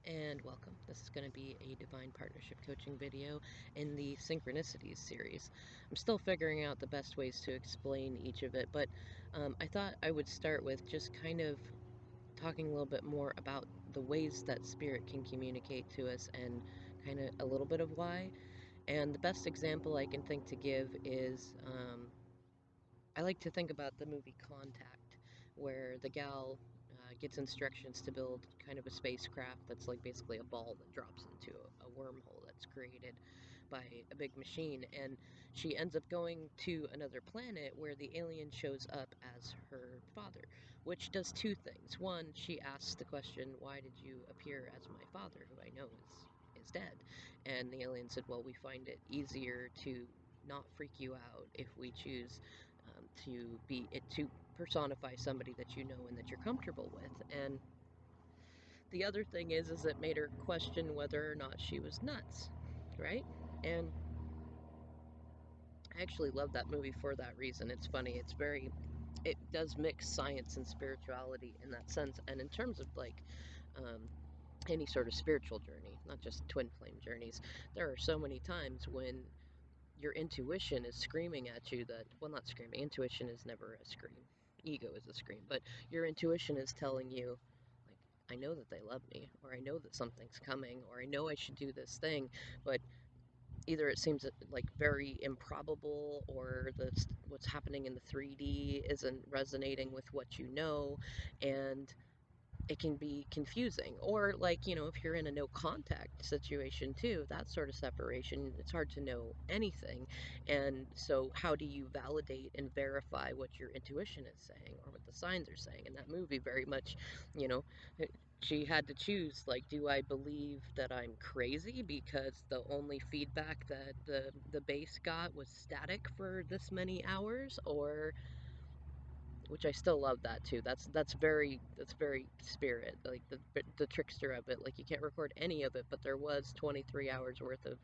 and welcome. This is going to be a divine partnership coaching video in the Synchronicities series. I'm still figuring out the best ways to explain each of it, but I thought I would start with just kind of talking a little bit more about the ways that spirit can communicate to us and kind of a little bit of why. And the best example I can think to give is I like to think about the movie Contact, where the gal gets instructions to build kind of a spacecraft that's like basically a ball that drops into a wormhole that's created by a big machine. And she ends up going to another planet where the alien shows up as her father, which does two things. One, she asks the question, "Why did you appear as my father, who I know is dead?" And the alien said, "Well, we find it easier to not freak you out if we choose to personify somebody that you know and that you're comfortable with." And the other thing is it made her question whether or not she was nuts, right? And I actually love that movie for that reason. It's funny. It does mix science and spirituality in that sense. And in terms of um, any sort of spiritual journey, not just twin flame journeys, there are so many times when your intuition is screaming at you that, well, not screaming, intuition is never a scream. Ego is a scream, but your intuition is telling you, like, I know that they love me, or I know that something's coming, or I know I should do this thing, but either it seems like very improbable, or what's happening in the 3D isn't resonating with what you know, and it can be confusing. Or, like, if you're in a no contact situation too, that sort of separation, it's hard to know anything. And so how do you validate and verify what your intuition is saying or what the signs are saying? In that movie, very much, you know she had to choose, like, do I believe that I'm crazy because the only feedback that the base got was static for this many hours, or, which I still love that too. That's very spirit, like the trickster of it. Like, you can't record any of it, but there was 23 hours worth of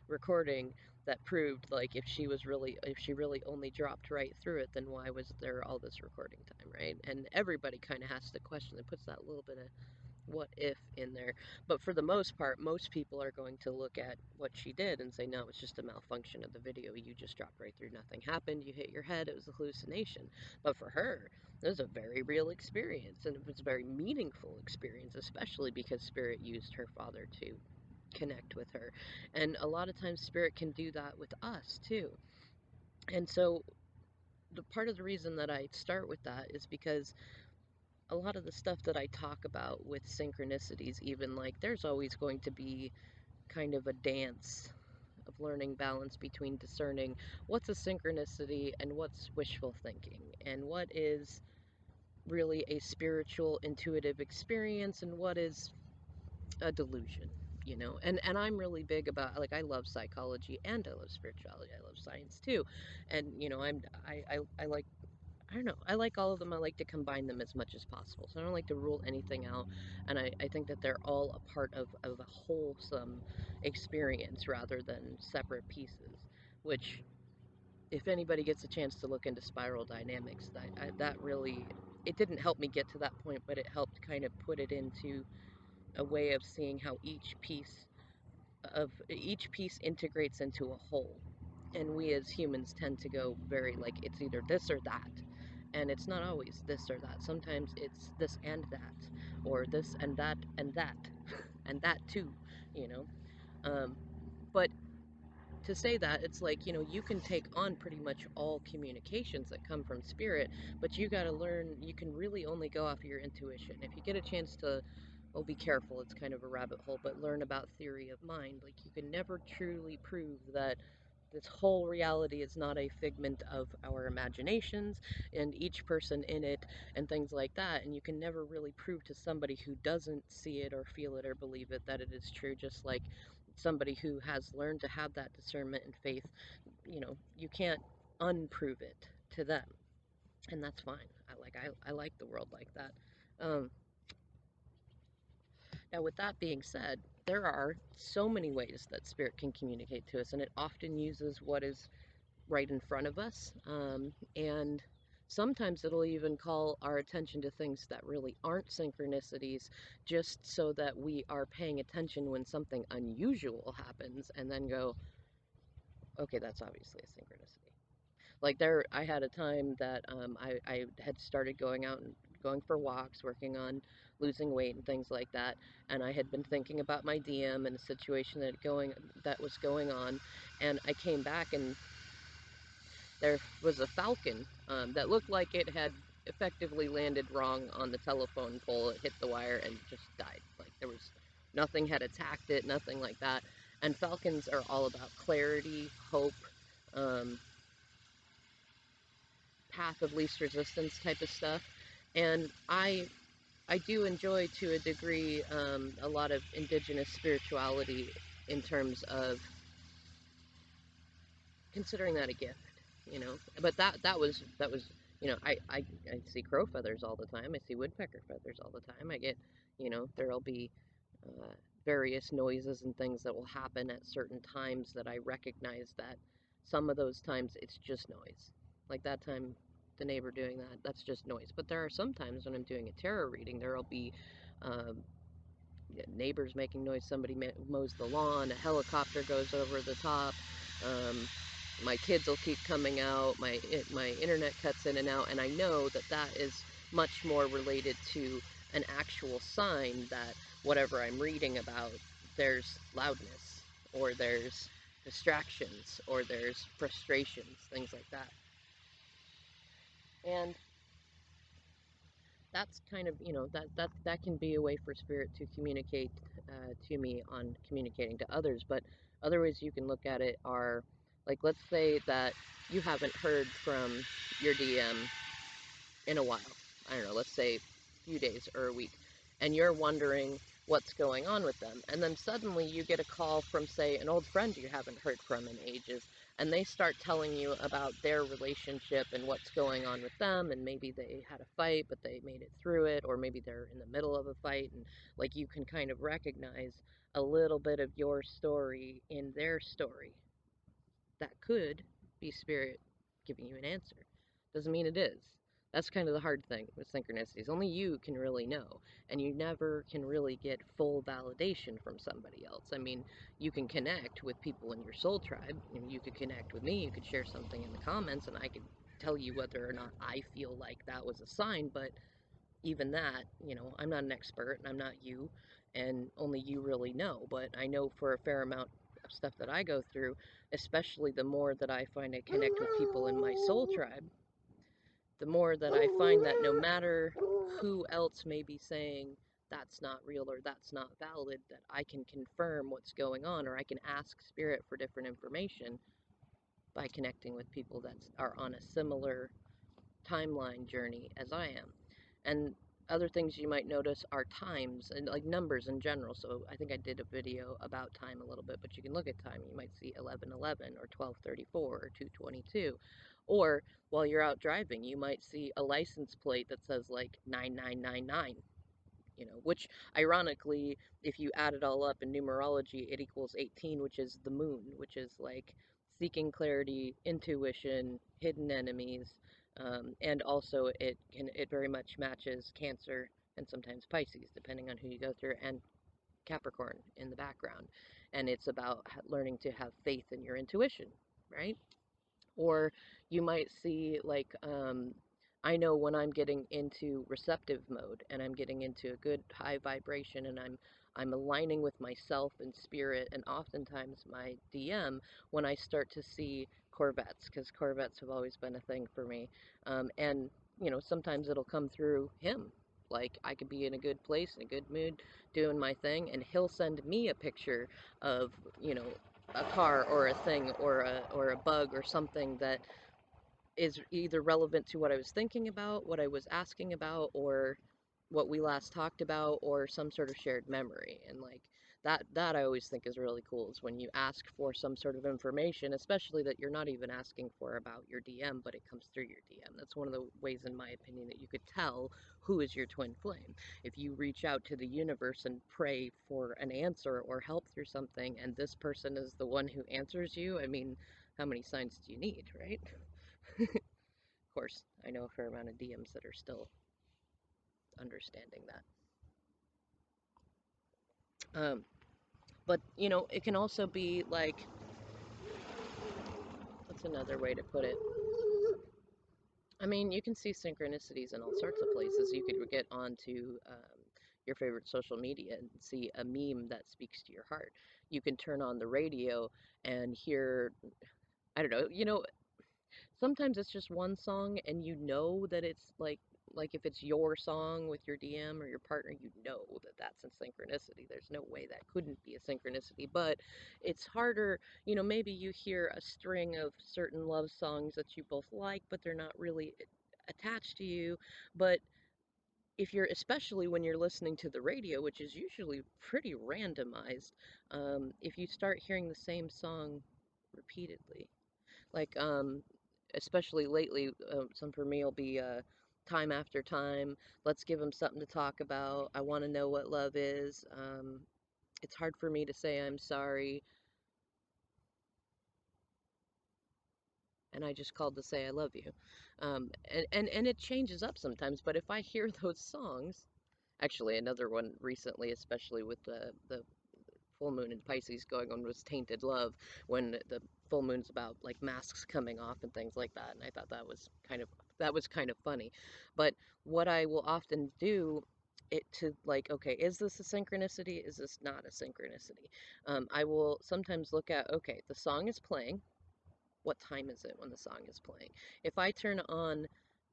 recording that proved, like, if she really only dropped right through it, then why was there all this recording time, right? And everybody kind of has to question. It puts that little bit of what if in there. But for the most part, most people are going to look at what she did and say, no, it's just a malfunction of the video. You just dropped right through. Nothing happened. You hit your head. It was a hallucination. But for her, it was a very real experience, and it was a very meaningful experience, especially because Spirit used her father to connect with her. And a lot of times Spirit can do that with us too. And so the part of the reason that I start with that is because a lot of the stuff that I talk about with synchronicities, even, like, there's always going to be kind of a dance of learning balance between discerning what's a synchronicity and what's wishful thinking, and what is really a spiritual intuitive experience and what is a delusion. And I'm really big about, like, I love psychology and I love spirituality. I love science too. And I like, I don't know. I like all of them. I like to combine them as much as possible. So I don't like to rule anything out. And I think that they're all a part of a wholesome experience rather than separate pieces. Which, if anybody gets a chance to look into spiral dynamics, that really, it didn't help me get to that point, but it helped kind of put it into a way of seeing how each piece integrates into a whole. And we as humans tend to go very, like, it's either this or that. And it's not always this or that. Sometimes it's this and that, or this and that and that, and that too, you know. Um, but to say that, it's like, you can take on pretty much all communications that come from spirit, but you got to learn, you can really only go off of your intuition. If you get a chance to, well, be careful, it's kind of a rabbit hole, but learn about theory of mind. Like, you can never truly prove that this whole reality is not a figment of our imaginations and each person in it and things like that. And you can never really prove to somebody who doesn't see it or feel it or believe it that it is true, just like somebody who has learned to have that discernment and faith, you can't unprove it to them. And that's fine. I like the world like that. Um, Now, with that being said, there are so many ways that spirit can communicate to us, and it often uses what is right in front of us. And Sometimes it'll even call our attention to things that really aren't synchronicities, just so that we are paying attention when something unusual happens and then go, okay, that's obviously a synchronicity. Like there, I had a time that I had started going out and going for walks, working on losing weight and things like that, and I had been thinking about my DM and the situation that was going on, and I came back and there was a falcon that looked like it had effectively landed wrong on the telephone pole. It hit the wire and just died. Like there was nothing had attacked it, nothing like that. And falcons are all about clarity, hope, um, path of least resistance type of stuff. And I do enjoy to a degree a lot of indigenous spirituality in terms of considering that a gift, you know. But that was I see crow feathers all the time. I see woodpecker feathers all the time. I get, there'll be uh, various noises and things that will happen at certain times that I recognize that some of those times it's just noise. Like that time, the neighbor doing that, that's just noise. But there are some times when I'm doing a tarot reading, there'll be um, neighbors making noise, somebody mows the lawn, a helicopter goes over the top. My kids will keep coming out. My internet cuts in and out, and I know that that is much more related to an actual sign that whatever I'm reading about, there's loudness, or there's distractions, or there's frustrations, things like that. And that's kind of, that can be a way for spirit to communicate to me on communicating to others. But other ways you can look at it are, like, let's say that you haven't heard from your DM in a while. I don't know, let's say a few days or a week, and you're wondering what's going on with them. And then suddenly you get a call from, say, an old friend you haven't heard from in ages, and they start telling you about their relationship and what's going on with them, and maybe they had a fight, but they made it through it, or maybe they're in the middle of a fight, and like you can kind of recognize a little bit of your story in their story. That could be spirit giving you an answer. Doesn't mean it is. That's kind of the hard thing with synchronicities. Only you can really know, and you never can really get full validation from somebody else. I mean, you can connect with people in your soul tribe. You could connect with me, you could share something in the comments, and I could tell you whether or not I feel like that was a sign, but even that, I'm not an expert and I'm not you, and only you really know. But I know for a fair amount of stuff that I go through, especially the more that I find I connect with people in my soul tribe, the more that I find that no matter who else may be saying that's not real or that's not valid, that I can confirm what's going on, or I can ask spirit for different information by connecting with people that are on a similar timeline journey as I am. And other things you might notice are times and like numbers in general. So I think I did a video about time a little bit, but you can look at time. You might see 11:11 or 12:34 or 2:22. Or while you're out driving, you might see a license plate that says like 9999, which ironically, if you add it all up in numerology, it equals 18, which is the moon, which is like seeking clarity, intuition, hidden enemies, and also it very much matches Cancer and sometimes Pisces, depending on who you go through, and Capricorn in the background. And it's about learning to have faith in your intuition, right? Or you might see like I know when I'm getting into receptive mode and I'm getting into a good high vibration, and I'm aligning with myself and spirit, and oftentimes my DM, when I start to see Corvettes, because Corvettes have always been a thing for me. And sometimes it'll come through him. Like I could be in a good place, in a good mood, doing my thing, and he'll send me a picture of, you know, a car or a thing or a bug or something that is either relevant to what I was thinking about, what I was asking about, or what we last talked about, or some sort of shared memory. And like that I always think is really cool, is when you ask for some sort of information, especially that you're not even asking for about your DM, but it comes through your DM. That's one of the ways, in my opinion, that you could tell who is your twin flame. If you reach out to the universe and pray for an answer or help through something, and this person is the one who answers you, I mean, how many signs do you need, right? course, I know a fair amount of DMs that are still understanding that. But it can also be like, what's another way to put it? I mean, you can see synchronicities in all sorts of places. You could get onto your favorite social media and see a meme that speaks to your heart. You can turn on the radio and hear, I don't know, sometimes it's just one song and you know that it's like if it's your song with your DM or your partner, you know that that's a synchronicity. There's no way that couldn't be a synchronicity, but it's harder, maybe you hear a string of certain love songs that you both like, but they're not really attached to you. But if you're, especially when you're listening to the radio, which is usually pretty randomized, if you start hearing the same song repeatedly, like, especially lately, some for me will be time after time. Let's give them something to talk about. I want to know what love is. It's hard for me to say I'm sorry, and I just called to say I love you. And it changes up sometimes. But if I hear those songs, actually another one recently, especially with the full moon in Pisces going on, was Tainted Love, when the full moon's about like masks coming off and things like that. And I thought that was kind of funny. But what I will often do it to, like, okay, is this a synchronicity? Is this not a synchronicity? I will sometimes look at, okay, the song is playing. What time is it when the song is playing? If I turn on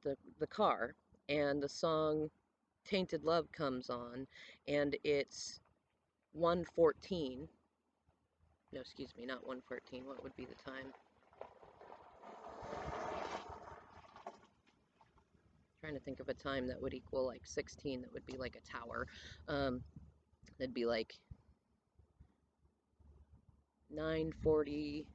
the car and the song Tainted Love comes on and it's 1:14. No, excuse me, not 1:14. What would be the time? Trying to think of a time that would equal like 16. That would be like a tower. That'd be like 9:40.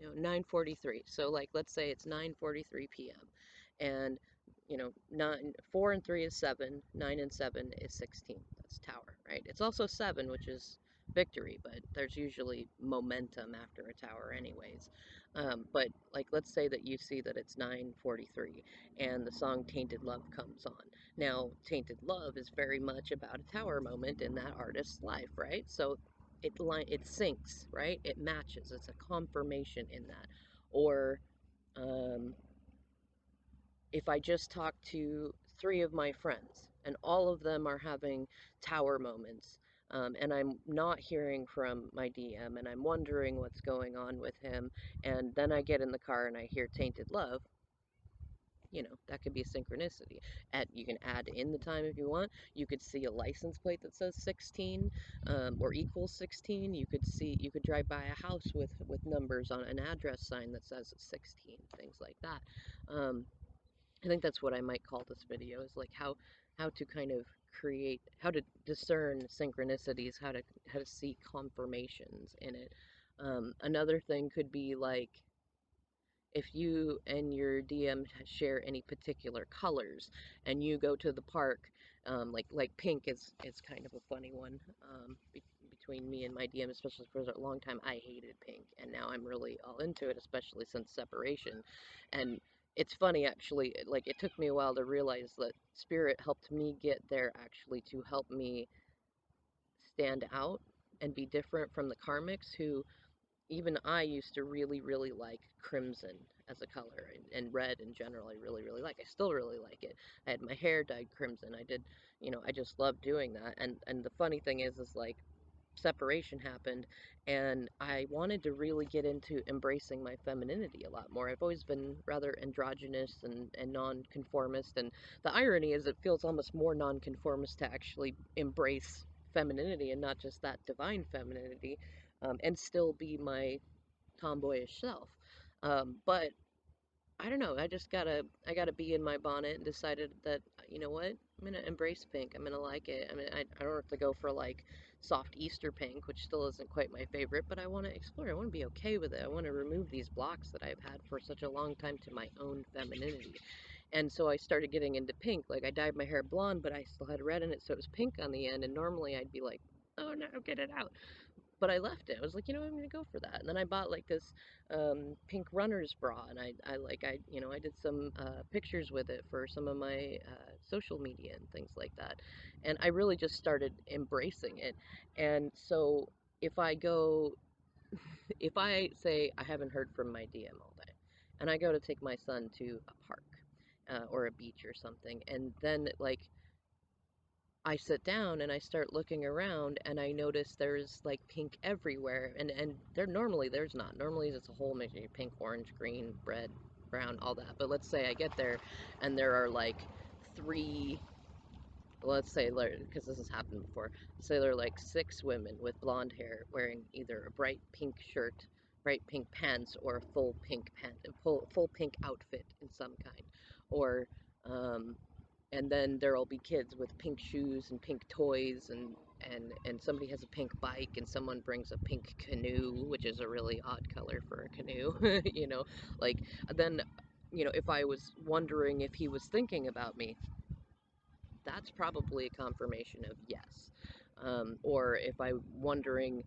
No, 9:43. So like let's say it's 9:43 p.m. and 4 and 3 is 7, 9 and 7 is 16. That's tower, right? It's also 7, which is victory, but there's usually momentum after a tower anyways. But like let's say that you see that it's 9:43 and the song Tainted Love comes on. Now, Tainted Love is very much about a tower moment in that artist's life, right? So it syncs, right? It matches. It's a confirmation in that. Or um, if I just talk to 3 of my friends and all of them are having tower moments, and I'm not hearing from my DM and I'm wondering what's going on with him, and then I get in the car and I hear Tainted Love, that could be a synchronicity. You can add in the time if you want. You could see a license plate that says 16, or equals 16. You could drive by a house with numbers on an address sign that says 16, things like that. Um, I think that's what I might call this video, is like how to kind of create, how to discern synchronicities, how to see confirmations in it. Another thing could be like if you and your DM share any particular colors and you go to the park, like pink is kind of a funny one, between me and my DM, especially for a long time. I hated pink, and now I'm really all into it, especially since separation. And it's funny, actually, like it took me a while to realize that spirit helped me get there, actually, to help me stand out and be different from the karmics who, even I used to really, really like crimson as a color, and red in general. I really, really like. I still really like it. I had my hair dyed crimson. I just loved doing that. And the funny thing is like separation happened, and I wanted to really get into embracing my femininity a lot more. I've always been rather androgynous and nonconformist, and the irony is it feels almost more nonconformist to actually embrace femininity and not just that divine femininity, and still be my tomboyish self. But I don't know. I gotta be in my bonnet, and decided that, you know what, I'm gonna embrace pink. I'm gonna like it. I mean, I don't have to go for like soft Easter pink, which still isn't quite my favorite, but I want to explore. I want to be okay with it. I want to remove these blocks that I've had for such a long time to my own femininity. And so I started getting into pink. Like I dyed my hair blonde, but I still had red in it, so it was pink on the end. And normally I'd be like, oh no, get it out. but I left it. I was like, you know, I'm gonna go for that. And then I bought like this pink runner's bra, and I did some pictures with it for some of my social media and things like that. And I really just started embracing it. And so if I go, if I say I haven't heard from my DM all day, and I go to take my son to a park or a beach or something, and then like I sit down and I start looking around and I notice there's like pink everywhere, and there's not. Normally it's a whole mixture, pink, orange, green, red, brown, all that. But let's say I get there and there are like three, let's say, because this has happened before, say there are like six women with blonde hair wearing either a bright pink shirt, bright pink pants, or a full pink pant, full pink outfit in some kind, or um, and then there'll be kids with pink shoes and pink toys, and somebody has a pink bike and someone brings a pink canoe, which is a really odd color for a canoe. Like, then, if I was wondering if he was thinking about me, that's probably a confirmation of yes. Or if I'm wondering,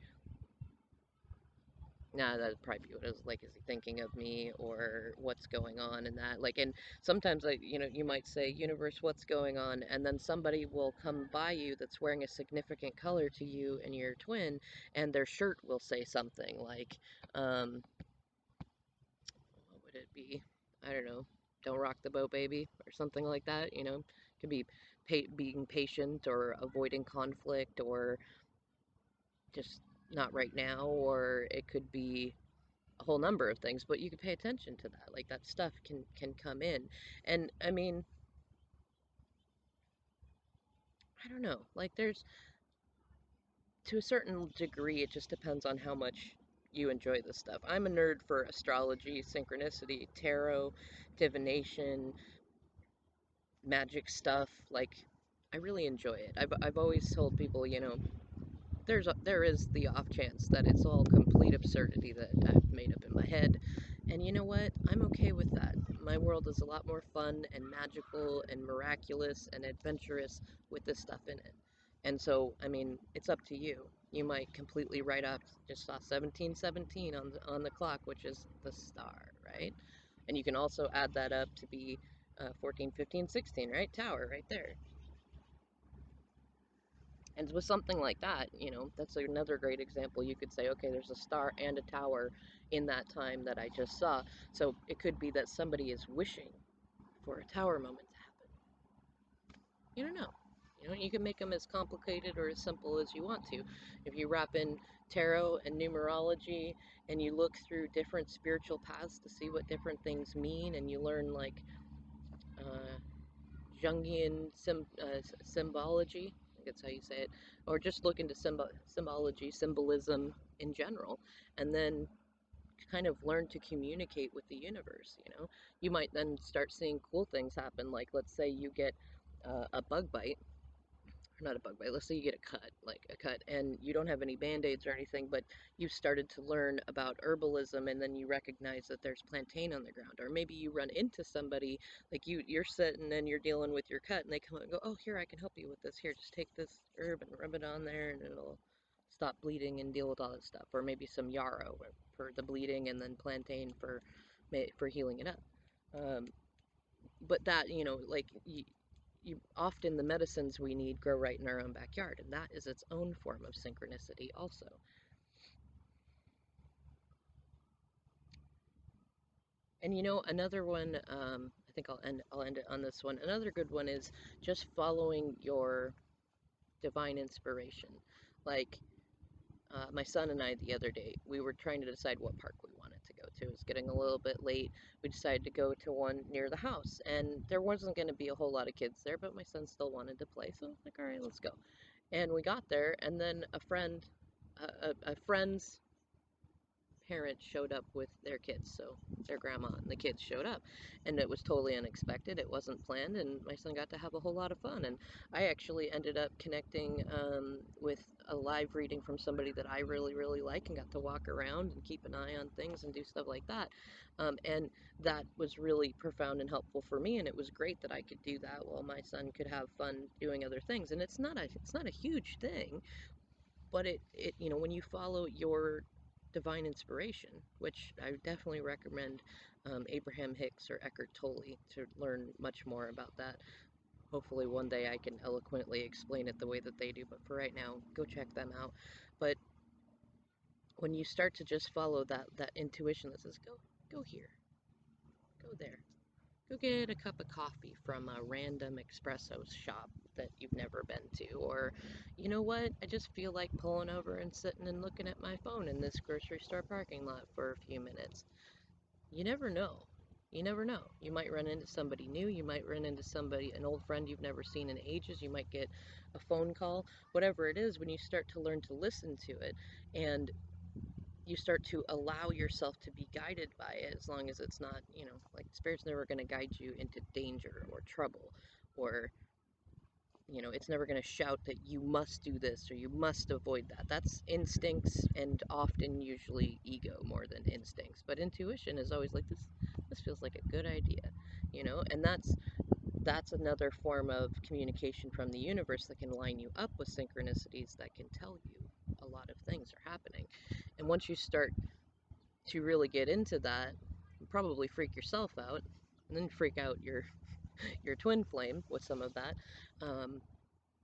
nah, that'd probably be what it was like. Is he thinking of me, or what's going on in that? Like, and sometimes, like, you might say, universe, what's going on? And then somebody will come by you that's wearing a significant color to you and your twin, and their shirt will say something like, what would it be? I don't know. Don't rock the boat, baby, or something like that. It could be being patient or avoiding conflict or just not right now, or it could be a whole number of things, but you can pay attention to that. Like that stuff can come in. And I mean, I don't know. Like there's to a certain degree it just depends on how much you enjoy this stuff. I'm a nerd for astrology, synchronicity, tarot, divination, magic stuff. Like I really enjoy it. I've always told people, there is the off chance that it's all complete absurdity that I've made up in my head. And you know what? I'm okay with that. My world is a lot more fun and magical and miraculous and adventurous with this stuff in it. And so, I mean, it's up to you. You might completely write up, just saw 1717 on the clock, which is the star, right? And you can also add that up to be 14, 15, 16, right? Tower right there. And with something like that, that's another great example. You could say, okay, there's a star and a tower in that time that I just saw. So it could be that somebody is wishing for a tower moment to happen. You don't know. You can make them as complicated or as simple as you want to. If you wrap in tarot and numerology and you look through different spiritual paths to see what different things mean, and you learn like uh, Jungian symbology, I think that's how you say it, or just look into symbology, symbolism in general, and then kind of learn to communicate with the universe. You might then start seeing cool things happen. Like, let's say you get a bug bite, not a bug bite, let's say you get a cut, like a cut, and you don't have any band-aids or anything, but you've started to learn about herbalism, and then you recognize that there's plantain on the ground. Or maybe you run into somebody, like you're sitting and you're dealing with your cut, and they come out and go, oh, here, I can help you with this. Here, just take this herb and rub it on there, and it'll stop bleeding and deal with all that stuff. Or maybe some yarrow for the bleeding, and then plantain for healing it up. Um, but that, like often the medicines we need grow right in our own backyard, and that is its own form of synchronicity also. And another one, I think I'll end it on this one. Another good one is just following your divine inspiration. Like my son and I the other day, we were trying to decide what park we wanted to go to. It was getting a little bit late. We decided to go to one near the house, and there wasn't going to be a whole lot of kids there, but my son still wanted to play, so I was like, all right, let's go. And we got there, and then a friend's parents showed up with their kids, so their grandma and the kids showed up, and it was totally unexpected. It wasn't planned, and my son got to have a whole lot of fun. And I actually ended up connecting with a live reading from somebody that I really, really like, and got to walk around and keep an eye on things and do stuff like that. And that was really profound and helpful for me, and it was great that I could do that while my son could have fun doing other things. And it's not a huge thing, But when you follow your divine inspiration, which I definitely recommend Abraham Hicks or Eckhart Tolle to learn much more about that. Hopefully one day I can eloquently explain it the way that they do, but for right now, go check them out. But when you start to just follow that intuition that says go here, go there, go get a cup of coffee from a random espresso shop that you've never been to, or you know what, I just feel like pulling over and sitting and looking at my phone in this grocery store parking lot for a few minutes. You never know. You never know. You might run into somebody new. You might run into somebody, an old friend you've never seen in ages. You might get a phone call. Whatever it is, when you start to learn to listen to it and you start to allow yourself to be guided by it, as long as it's not, like Spirit's never going to guide you into danger or trouble, or it's never going to shout that you must do this or you must avoid that. That's instincts, and often usually ego more than instincts. But intuition is always like, this feels like a good idea, and that's another form of communication from the universe that can line you up with synchronicities that can tell you a lot of things are happening. And once you start to really get into that, you probably freak yourself out, and then freak out your twin flame with some of that.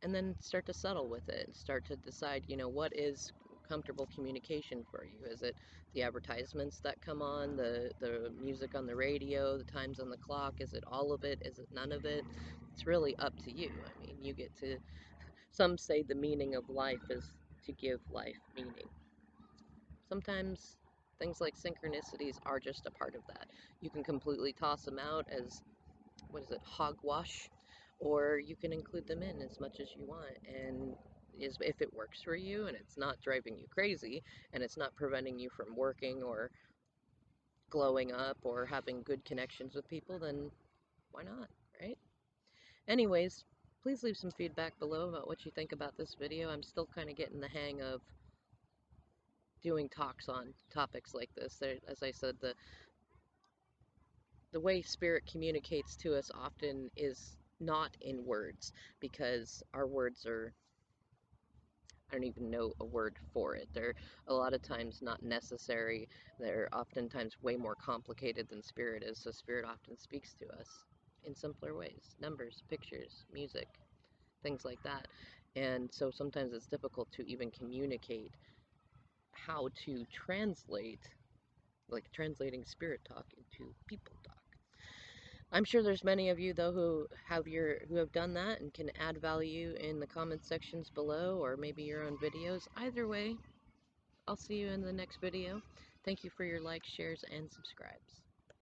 And then start to settle with it and start to decide, what is comfortable communication for you. Is it the advertisements that come on, the music on the radio, the times on the clock? Is it all of it? Is it none of it? It's really up to you. I mean, you get to, some say the meaning of life is to give life meaning. Sometimes things like synchronicities are just a part of that. You can completely toss them out as, what is it, hogwash, or you can include them in as much as you want. And if it works for you and it's not driving you crazy and it's not preventing you from working or glowing up or having good connections with people, then why not, right? Anyways, please leave some feedback below about what you think about this video. I'm still kind of getting the hang of doing talks on topics like this. As I said, the way spirit communicates to us often is not in words, because our words are, I don't even know a word for it. They're a lot of times not necessary. They're oftentimes way more complicated than spirit is, so spirit often speaks to us in simpler ways. Numbers, pictures, music, things like that. And so sometimes it's difficult to even communicate how to translate, like translating spirit talk into people talk. I'm sure there's many of you though who have done that and can add value in the comment sections below, or maybe your own videos. Either way, I'll see you in the next video. Thank you for your likes, shares, and subscribes.